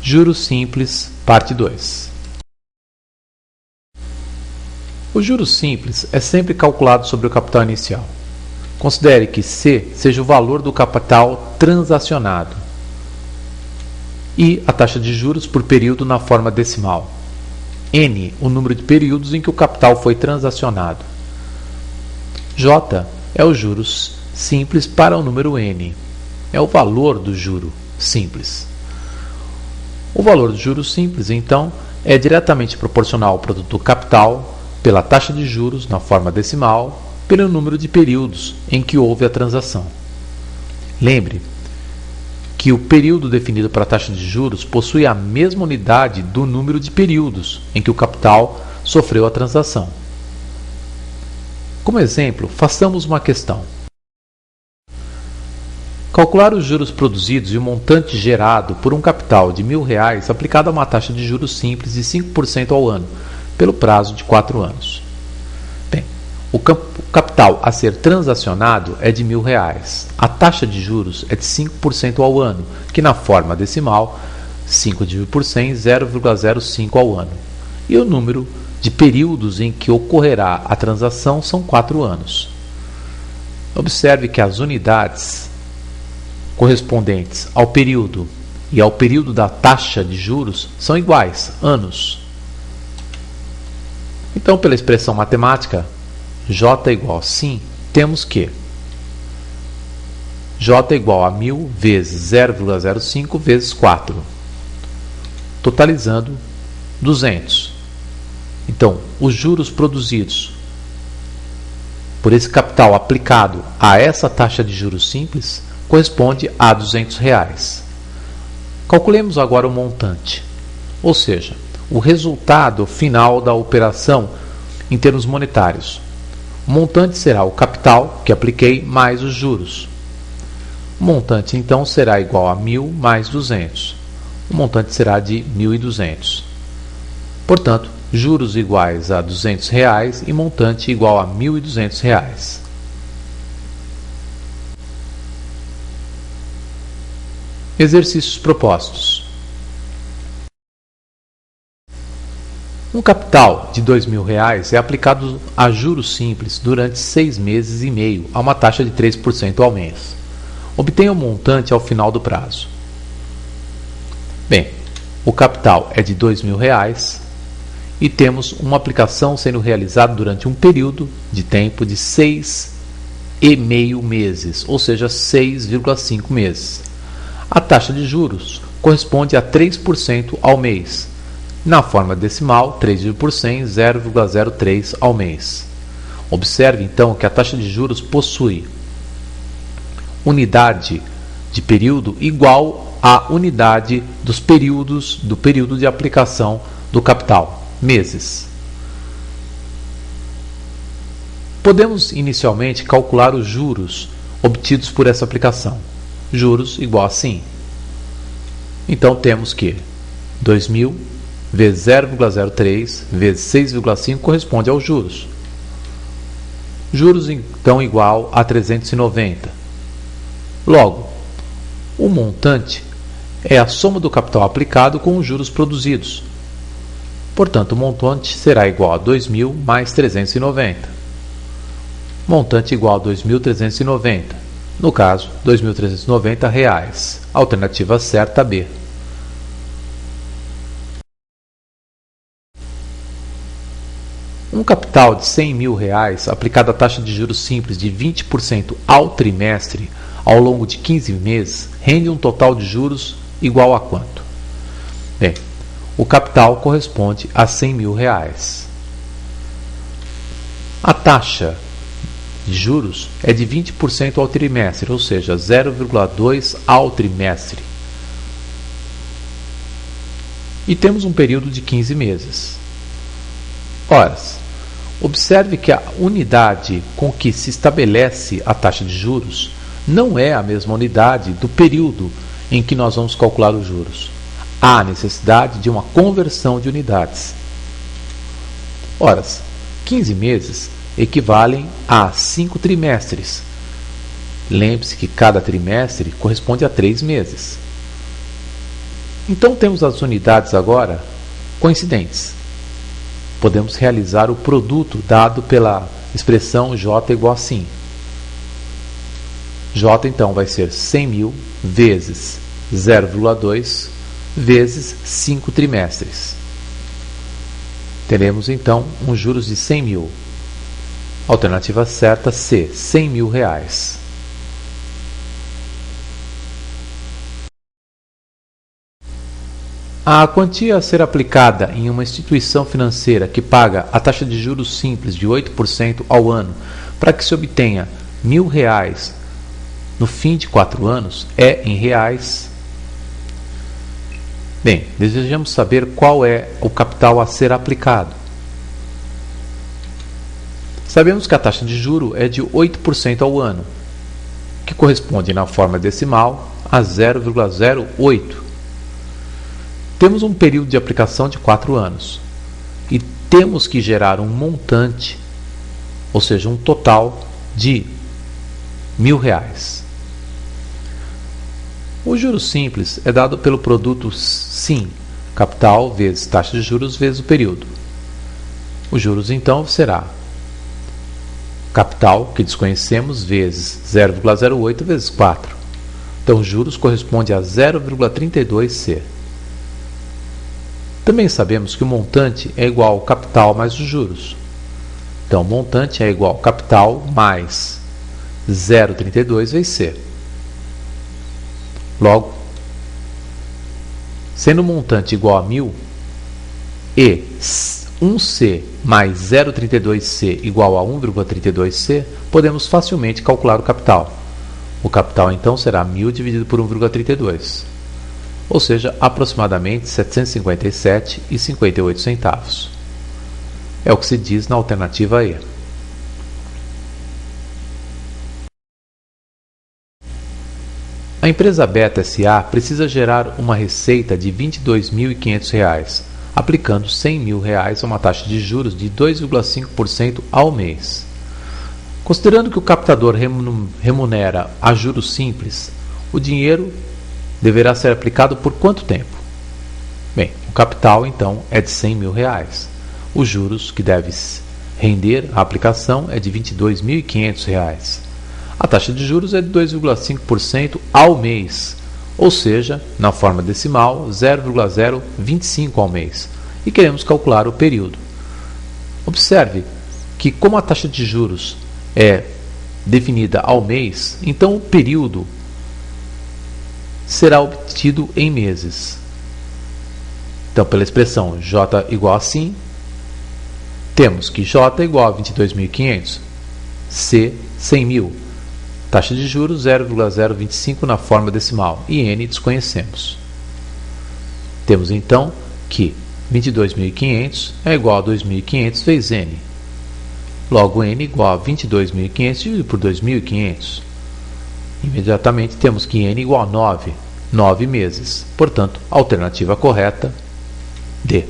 Juros simples, parte 2. O juros simples é sempre calculado sobre o capital inicial. Considere que C seja o valor do capital transacionado e a taxa de juros por período na forma decimal. N, o número de períodos em que o capital foi transacionado. J é o juros simples para o número N. É o valor do juro simples. O valor do juros simples, então, é diretamente proporcional ao produto do capital pela taxa de juros na forma decimal, pelo número de períodos em que houve a transação. Lembre que o período definido para a taxa de juros possui a mesma unidade do número de períodos em que o capital sofreu a transação. Como exemplo, façamos uma questão. Calcular os juros produzidos e o montante gerado por um capital de R$1.000 aplicado a uma taxa de juros simples de 5% ao ano, pelo prazo de 4 anos. Bem, o capital a ser transacionado é de R$1.000. A taxa de juros é de 5% ao ano, que na forma decimal, 5 dividido por 100, 0,05 ao ano. E o número de períodos em que ocorrerá a transação são 4 anos. Observe que as unidades correspondentes ao período e ao período da taxa de juros são iguais, anos. Então, pela expressão matemática, J igual a sim, temos que J igual a 1.000 vezes 0,05 vezes 4, totalizando 200. Então, os juros produzidos por esse capital aplicado a essa taxa de juros simples corresponde a R$200. Calculemos agora o montante, ou seja, o resultado final da operação em termos monetários. O montante será o capital que apliquei mais os juros. O montante, então, será igual a 1.000 mais 200. O montante será de 1.200. Portanto, juros iguais a R$200 e montante igual a R$1.200. Exercícios propostos. Um capital de R$2.000 é aplicado a juros simples durante 6 meses e meio a uma taxa de 3% ao mês. Obtenha o montante ao final do prazo. Bem, o capital é de R$2.000 e temos uma aplicação sendo realizada durante um período de tempo de 6,5 meses, ou seja, 6,5 meses. A taxa de juros corresponde a 3% ao mês. Na forma decimal, 3 dividido por 100, 0,03 ao mês. Observe, então, que a taxa de juros possui unidade de período igual à unidade dos períodos do período de aplicação do capital, meses. Podemos, inicialmente, calcular os juros obtidos por essa aplicação. Juros igual a sim. Então temos que 2.000 vezes 0,03 vezes 6,5 corresponde aos juros. Juros então igual a 390. Logo, o montante é a soma do capital aplicado com os juros produzidos. Portanto, o montante será igual a 2.000 mais 390. Montante igual a 2.390. No caso, R$2.390. Alternativa certa B. Um capital de R$100.000 aplicado à taxa de juros simples de 20% ao trimestre ao longo de 15 meses rende um total de juros igual a quanto? Bem, o capital corresponde a R$100.000. A taxa de juros é de 20% ao trimestre, ou seja, 0,2 ao trimestre. E temos um período de 15 meses. Ora, observe que a unidade com que se estabelece a taxa de juros não é a mesma unidade do período em que nós vamos calcular os juros. Há necessidade de uma conversão de unidades. Ora, 15 meses equivalem a 5 trimestres. Lembre-se que cada trimestre corresponde a 3 meses. Então temos as unidades agora coincidentes. Podemos realizar o produto dado pela expressão J igual a sim. J então vai ser 100.000 vezes 0,2 vezes 5 trimestres. Teremos então um juros de 100.000. Alternativa certa C, R$100.000. A quantia a ser aplicada em uma instituição financeira que paga a taxa de juros simples de 8% ao ano para que se obtenha R$1.000 no fim de 4 anos é em reais. Bem, desejamos saber qual é o capital a ser aplicado. Sabemos que a taxa de juro é de 8% ao ano, que corresponde na forma decimal a 0,08. Temos um período de aplicação de 4 anos e temos que gerar um montante, ou seja, um total de R$1.000. O juros simples é dado pelo produto SIM, capital vezes taxa de juros vezes o período. O juros então será capital, que desconhecemos, vezes 0,08 vezes 4. Então, juros corresponde a 0,32C. Também sabemos que o montante é igual ao capital mais os juros. Então, o montante é igual ao capital mais 0,32 vezes C. Logo, sendo o montante igual a 1.000 e 1C mais 0,32C igual a 1,32C, podemos facilmente calcular o capital. O capital, então, será 1.000 dividido por 1,32. Ou seja, aproximadamente R$ 757,58. É o que se diz na alternativa E. A empresa Beta S.A. precisa gerar uma receita de R$ 22.500, aplicando R$ 100.000 a uma taxa de juros de 2,5% ao mês. Considerando que o captador remunera a juros simples, o dinheiro deverá ser aplicado por quanto tempo? Bem, o capital então é de R$ 100.000. Os juros que deve render a aplicação é de R$ 22.500. A taxa de juros é de 2,5% ao mês, ou seja, na forma decimal, 0,025 ao mês. E queremos calcular o período. Observe que, como a taxa de juros é definida ao mês, então o período será obtido em meses. Então, pela expressão J igual a sim, temos que J igual a 22.500, C 100.000, taxa de juros 0,025 na forma decimal e N desconhecemos. Temos então que 22.500 é igual a 2.500 vezes N. Logo, N igual a 22.500 dividido por 2.500. Imediatamente temos que N igual a 9 meses. Portanto, a alternativa correta, D.